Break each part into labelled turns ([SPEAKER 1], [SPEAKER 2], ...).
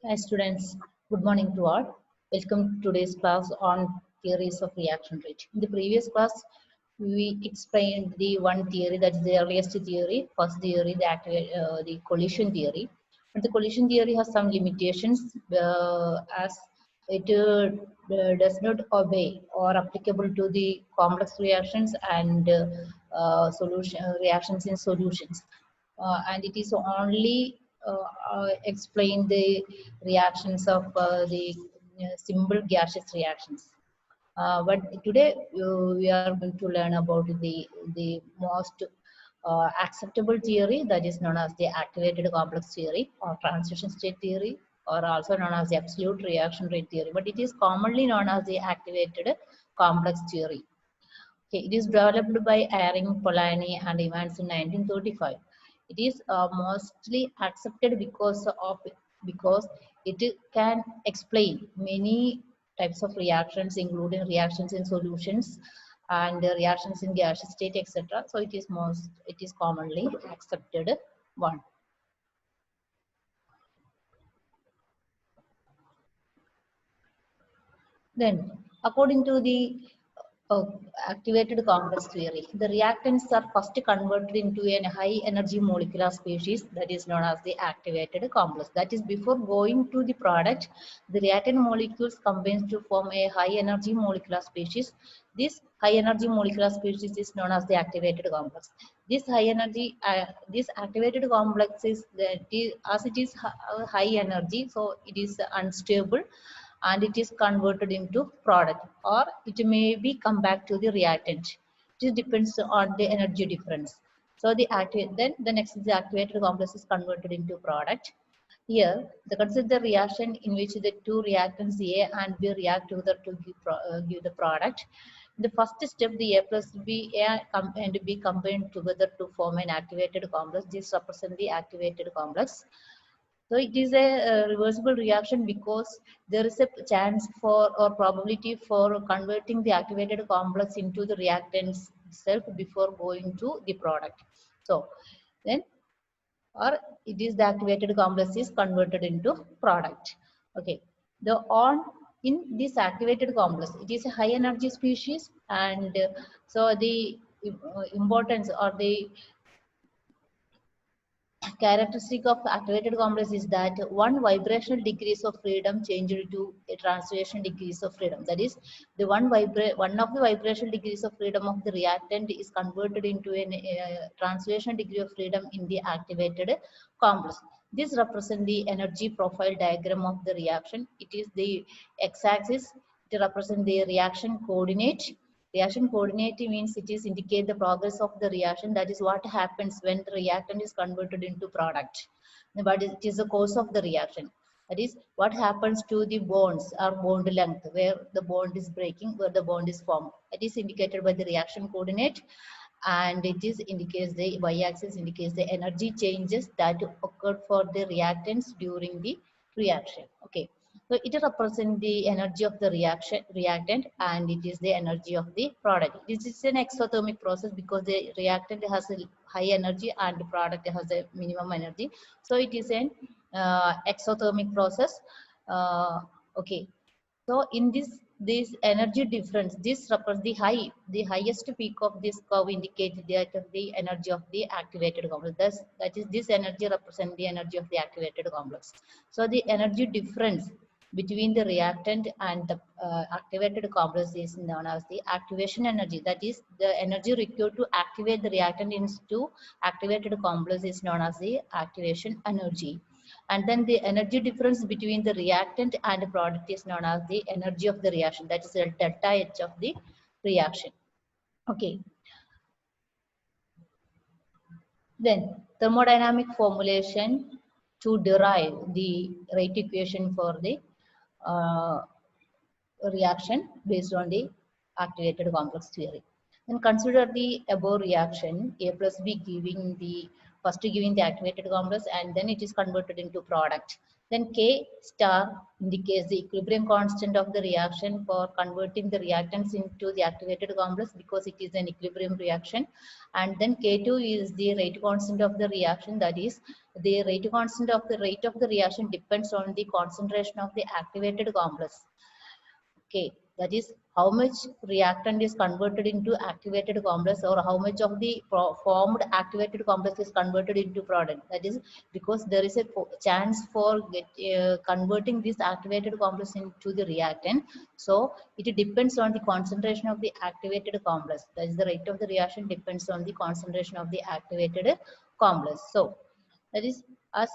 [SPEAKER 1] Hi students, good morning to all. Welcome to today's class on theories of reaction rate. In the previous class, we explained the one theory, that is the earliest theory, first theory, the collision theory. But the collision theory has some limitations as it does not obey or applicable to the complex reactions and solution reactions in solutions, and it is only explain the reactions of the simple gaseous reactions. But today we are going to learn about the most acceptable theory, that is known as the activated complex theory or transition state theory, or also known as the absolute reaction rate theory. But it is commonly known as the activated complex theory. Okay, it is developed by Airing, Polanyi, and Evans in 1935. It is mostly accepted because it can explain many types of reactions, including reactions in solutions and reactions in gaseous state, etc. So it is commonly accepted one. Then, according to the uh, activated complex theory, the reactants are first converted into a high energy molecular species, that is known as the activated complex. That is, before going to the product, the reactant molecules combine to form a high energy molecular species. This high energy molecular species is known as the activated complex. This activated complex is as it is high energy, so it is unstable and it is converted into product, or it may be come back to the reactant. It depends on the energy difference. So then the next is the activated complex is converted into product. Here, consider the reaction in which the two reactants A and B react together to give the product. In the first step, the A plus B, and B combine together to form an activated complex. This represents the activated complex. So it is a reversible reaction because there is a chance for or probability for converting the activated complex into the reactants itself before going to the product. So then, or it is the activated complex is converted into product. Okay, the on in this activated complex, it is a high energy species, and so the importance or the characteristic of activated complex is that one vibrational degrees of freedom changed to a translation degrees of freedom. That is, one of the vibrational degrees of freedom of the reactant is converted into a translation degree of freedom in the activated complex. This represents the energy profile diagram of the reaction. It is the x-axis. It represents the reaction coordinate. Reaction coordinate means it is indicate the progress of the reaction. That is what happens when the reactant is converted into product. But it is the course of the reaction. That is what happens to the bonds or bond length, where the bond is breaking, where the bond is formed. It is indicated by the reaction coordinate, and it is indicates the y-axis indicates the energy changes that occurred for the reactants during the reaction. Okay. So it represents the energy of the reactant, and it is the energy of the product. This is an exothermic process because the reactant has a high energy and the product has a minimum energy. So it is an exothermic process. Okay. So in this energy difference, this represents the highest peak of this curve indicates the energy of the activated complex. That is, this energy represents the energy of the activated complex. So the energy difference between the reactant and the activated complex is known as the activation energy. That is, the energy required to activate the reactant into activated complex is known as the activation energy. And then the energy difference between the reactant and the product is known as the energy of the reaction. That is the delta H of the reaction. Okay. Then thermodynamic formulation to derive the rate equation for the uh, reaction based on the activated complex theory. Then consider the above reaction, A plus B giving the first giving the activated complex, and then it is converted into product. Then K star indicates the equilibrium constant of the reaction for converting the reactants into the activated complex because it is an equilibrium reaction. And then K2 is the rate constant of the reaction, that is the rate constant of the rate of the reaction depends on the concentration of the activated complex. Okay, that is how much reactant is converted into activated complex or how much of the formed activated complex is converted into product. That is because there is a chance for converting this activated complex into the reactant. So it depends on the concentration of the activated complex. That is the rate of the reaction depends on the concentration of the activated complex. So that is as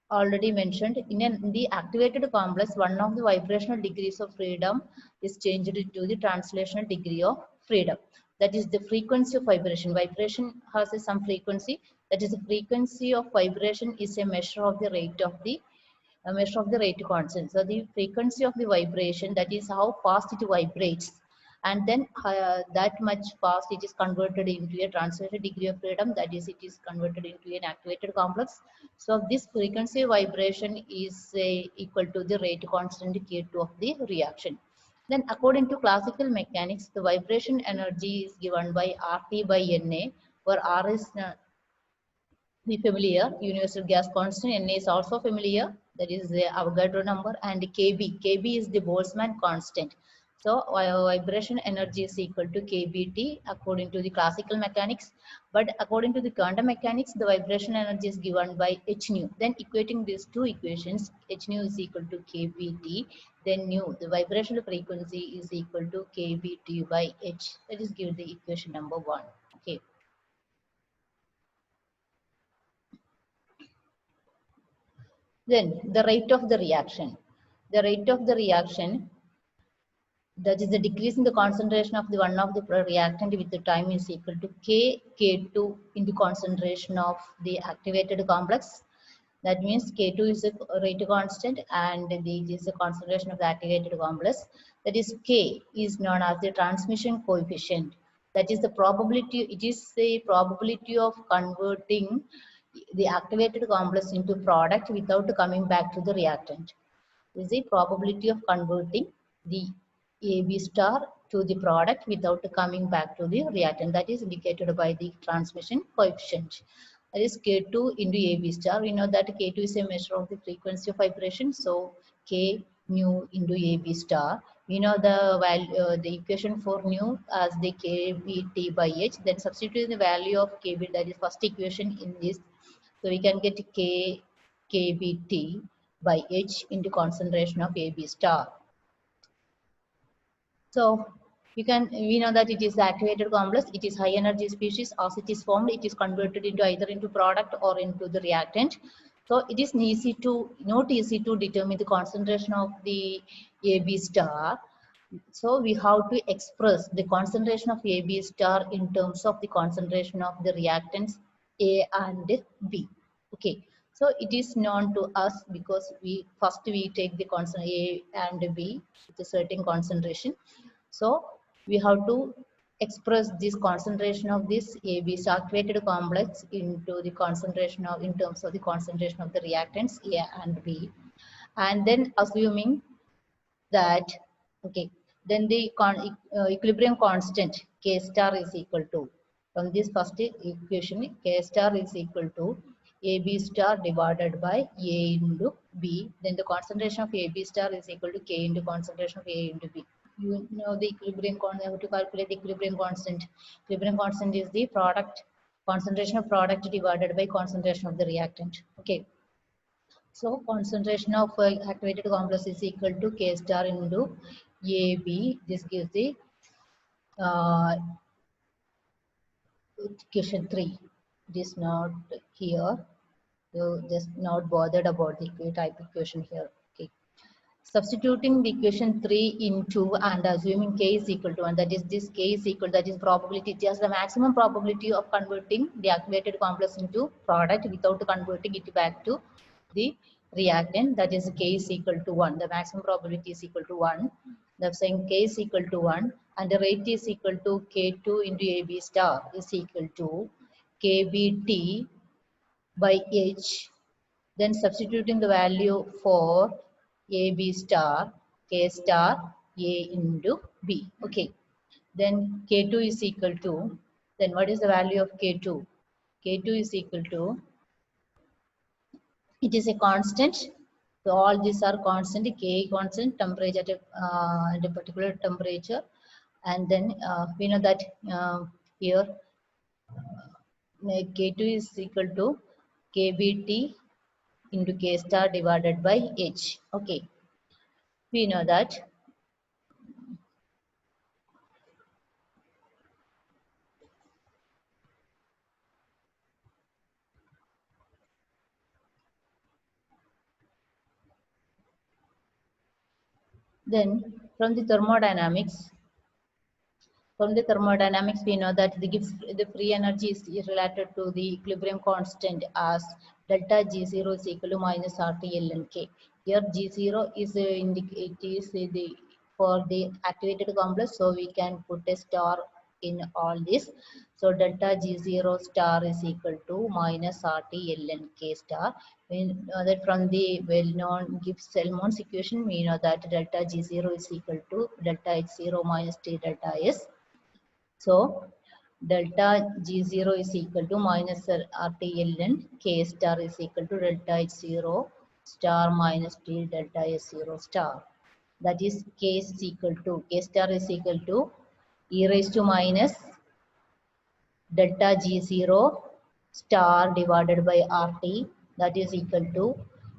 [SPEAKER 1] already mentioned, in the activated complex, one of the vibrational degrees of freedom is changed to the translational degree of freedom. That is the frequency of vibration. Vibration has some frequency. That is the frequency of vibration is a measure of the rate of the a measure of the rate constant. So the frequency of the vibration, that is how fast it vibrates, and then that much fast it is converted into a translated degree of freedom, that is it is converted into an activated complex. So this frequency vibration is equal to the rate constant K2 of the reaction. Then according to classical mechanics, the vibration energy is given by RT by Na, where R is be familiar, universal gas constant. Na is also familiar, that is the Avogadro number, and Kb is the Boltzmann constant. So vibration energy is equal to kBt according to the classical mechanics, but according to the quantum mechanics, the vibration energy is given by h nu. Then equating these two equations, h nu is equal to kBt, then nu, the vibrational frequency is equal to kBt by h. That is give the equation number 1. Okay. Then the rate of the reaction. The rate of the reaction, that is the decrease in the concentration of the one of the reactant with the time, is equal to K2 in the concentration of the activated complex. That means K2 is a rate constant and this is the concentration of the activated complex. That is K is known as the transmission coefficient. That is the probability, it is the probability of converting the activated complex into product without coming back to the reactant. Is the probability of converting the AB star to the product without coming back to the reactant. That is indicated by the transmission coefficient. That is K2 into AB star. We know that K2 is a measure of the frequency of vibration. So K nu into AB star. We know the value, the equation for nu as the KBT by H. Then substitute the value of KB, that is first equation in this. So we can get KBT by H into concentration of AB star. So we know that it is the activated complex, it is high energy species. As it is formed, it is converted into either into product or into the reactant. So it is not easy to determine the concentration of the AB star. So we have to express the concentration of AB star in terms of the concentration of the reactants A and B. Okay, so it is known to us because we take the constant A and B with a certain concentration. So we have to express this concentration of this AB saturated complex into the concentration of, in terms of the concentration of the reactants A and B, and then assuming that, okay, then the equilibrium constant K star is equal to, from this first equation, K star is equal to AB star divided by A into B. Then the concentration of AB star is equal to K into concentration of A into B. You know the equilibrium constant, how to calculate the equilibrium constant. Equilibrium constant is the product, concentration of product divided by concentration of the reactant. Okay. So concentration of activated complex is equal to K star into AB. This gives the uh, equation 3. It is not here. So just not bothered about the type equation here. Okay. Substituting the equation 3 into and assuming K is equal to 1, that is this K is equal, that is probability, just the maximum probability of converting the activated complex into product without converting it back to the reactant, that is K is equal to 1. The maximum probability is equal to 1. That's saying K is equal to 1 and the rate is equal to K2 into AB star is equal to KBT by H Then substituting the value for AB star, K star A into B. Okay. Then K2 is equal to, then what is the value of K2? K2 is equal to, it is a constant. So all these are constant, K constant, temperature at a particular temperature. And then we know that here K2 is equal to KBT into K star divided by H. Okay, we know that. Then from the thermodynamics, we know that the free energy is related to the equilibrium constant as delta G0 is equal to minus RT ln K. Here G0 is for the activated complex, so we can put a star in all this. So delta G0 star is equal to minus RT ln K star. We know that from the well-known Gibbs-Selmons equation, we know that delta G0 is equal to delta H0 minus T delta S. So delta G0 is equal to minus RT ln K star is equal to delta H0 star minus T delta S0 star. That is K is equal to, K star is equal to e raised to minus delta G0 star divided by RT, that is equal to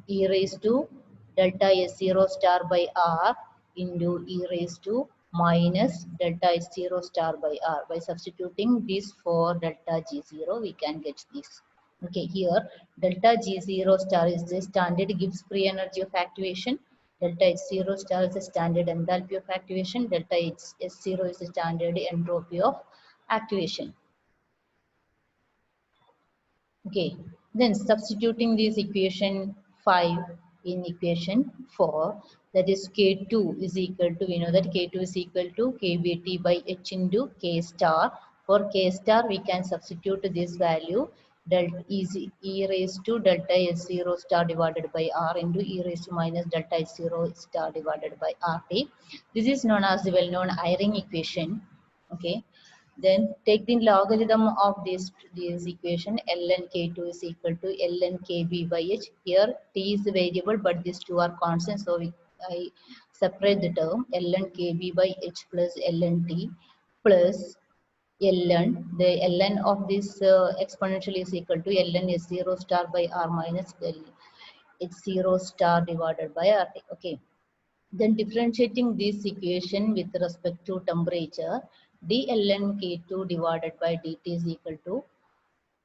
[SPEAKER 1] e raised to delta S0 star by R into e raised to minus delta H0 star by R. By substituting this for delta G0, we can get this. Okay, here delta G0 star is the standard Gibbs free energy of activation. Delta H0 star is the standard enthalpy of activation. Delta S0 is the standard entropy of activation. Okay, then substituting this equation 5 in equation 4, that is K2 is equal to, we know that K2 is equal to KBT by H into K star. For K star, we can substitute this value delta e raised to delta S0 star divided by R into e raised to minus delta S0 star divided by RT. This is known as the well-known Eyring equation. Okay. Then take the logarithm of this equation. Ln K2 is equal to Ln Kb by H. Here T is variable, but these two are constant. So I separate the term Ln Kb by H plus Ln T plus Ln. The Ln of this exponential is equal to Ln S0 star by R minus del H0 star divided by RT. Okay. Then differentiating this equation with respect to temperature, d ln K2 divided by dt is equal to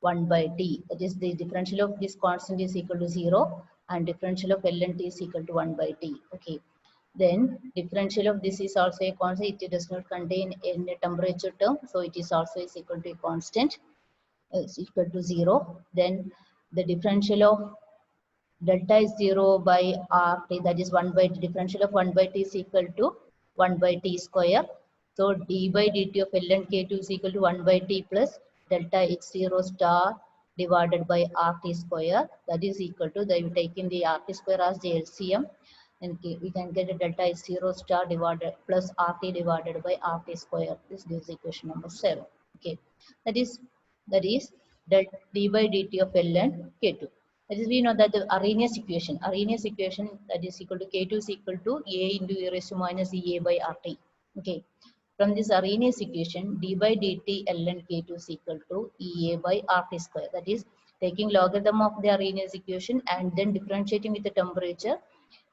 [SPEAKER 1] 1 by d. That is, the differential of this constant is equal to 0 and differential of ln t is equal to 1 by d. Okay. Then differential of this is also a constant. It does not contain any temperature term, so it is also is equal to a constant. Is equal to 0. Then the differential of delta is 0 by RT, that is 1 by t. Differential of 1 by t is equal to 1 by t square. So d by dt of ln K2 is equal to 1 by t plus delta H0 star divided by RT square. That is equal to, you take in the RT square as the LCM, and we can get a delta H0 star divided plus RT divided by RT square. This gives equation number 7. Okay, that is del d by dt of ln K2. That is, we know that the Arrhenius equation that is equal to K2 is equal to A into e raised to minus EA by RT. Okay. From this Arrhenius equation, d by dt ln K2 is equal to EA by RT square. That is, taking logarithm of the Arrhenius equation and then differentiating with the temperature,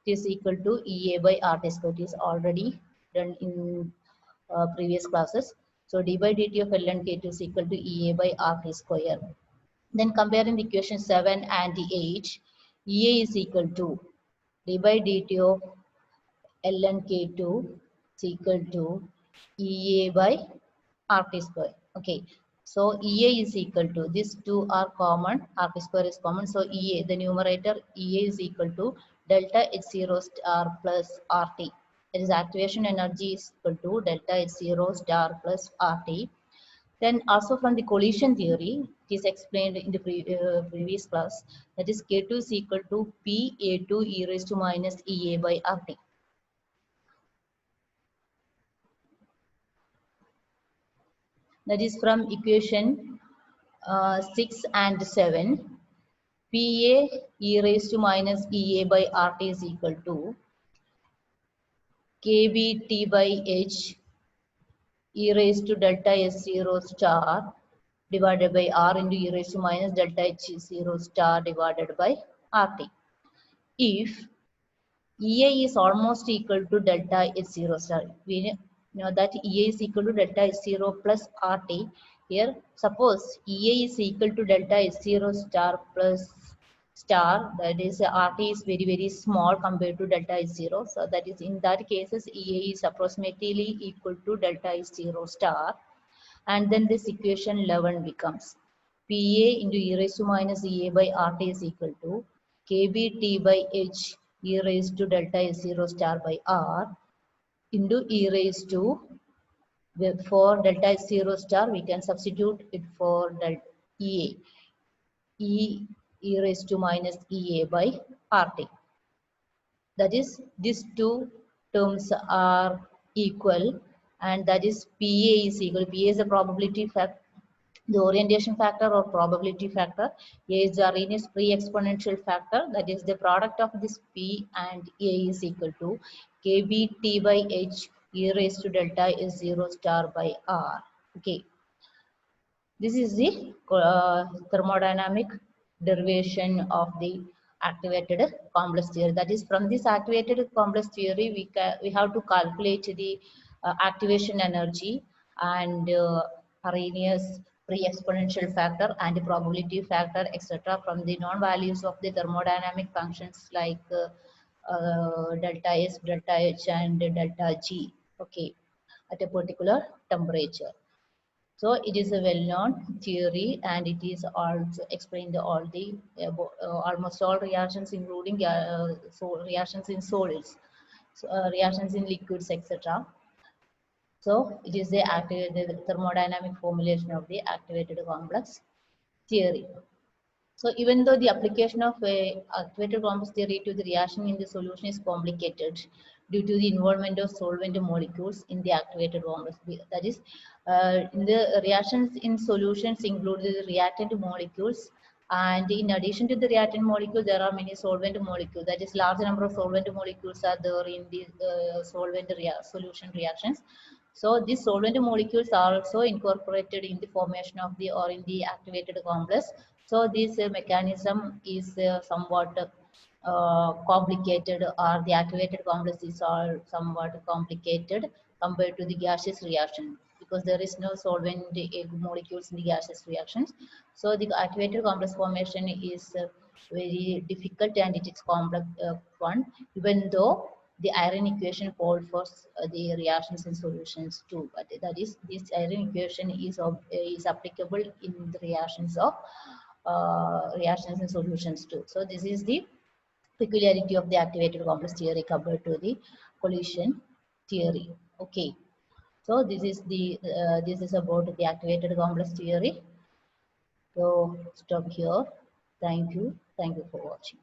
[SPEAKER 1] it is equal to EA by RT square. It is already done in previous classes. So d by dt of ln K2 is equal to EA by RT square. Then comparing the equation 7 and 8, EA is equal to d by dt of ln K2 is equal to EA by RT square. Okay, so EA is equal to, these two are common, RT square is common. So EA, the numerator EA is equal to delta H0 star plus RT. That is, activation energy is equal to delta H0 star plus RT. Then also from the collision theory, It is explained in the previous class. That is K2 is equal to PA2 e raised to minus EA by RT. That is from equation 6 and 7. PA e raised to minus EA by RT is equal to KBT by H e raised to delta S0 star divided by R into e raised to minus delta H0 star divided by RT. If EA is almost equal to delta H0 star, we know that EA is equal to delta H0 plus RT. Here, suppose EA is equal to delta H0 star plus star, that is RT is very small compared to delta H0. So that is in that cases EA is approximately equal to delta H0 star. And then this equation 11 becomes PA into e raised to minus EA by RT is equal to KBT by H e raised to delta S0 star by R into e raised to, for delta S0 star we can substitute it for delta EA, e raised to minus EA by RT. That is, these two terms are equal, and that is PA is equal. PA is a probability factor, the orientation factor or probability factor. A is the Arrhenius pre-exponential factor. That is, the product of this P and A is equal to KBT by H e raised to delta is 0 star by R. Okay. This is the thermodynamic derivation of the activated complex theory. That is, from this activated complex theory, we have to calculate the activation energy and Arrhenius pre-exponential factor and the probability factor, etc., from the known values of the thermodynamic functions like delta S, delta H, and delta G. Okay, at a particular temperature. So it is a well-known theory, and it is also explained all the almost all reactions, including reactions in solids, reactions in liquids, etc. So it is the activated thermodynamic formulation of the activated complex theory. So even though the application of a activated complex theory to the reaction in the solution is complicated due to the involvement of solvent molecules in the activated complex, that is, in the reactions in solutions include the reactant molecules, and in addition to the reactant molecule, there are many solvent molecules. That is, large number of solvent molecules are there in the solution reactions. So these solvent molecules are also incorporated in the formation of the or in the activated complex. So this mechanism is somewhat complicated, or the activated complexes are somewhat complicated compared to the gaseous reaction, because there is no solvent molecules in the gaseous reactions. So the activated complex formation is very difficult, and it is complex one, even though the iron equation called for the reactions in solutions too. But that is, this iron equation is applicable in the reactions of reactions in solutions too. So this is the peculiarity of the activated complex theory compared to the collision theory. Okay. So this is about the activated complex theory. So stop here. Thank you. Thank you for watching.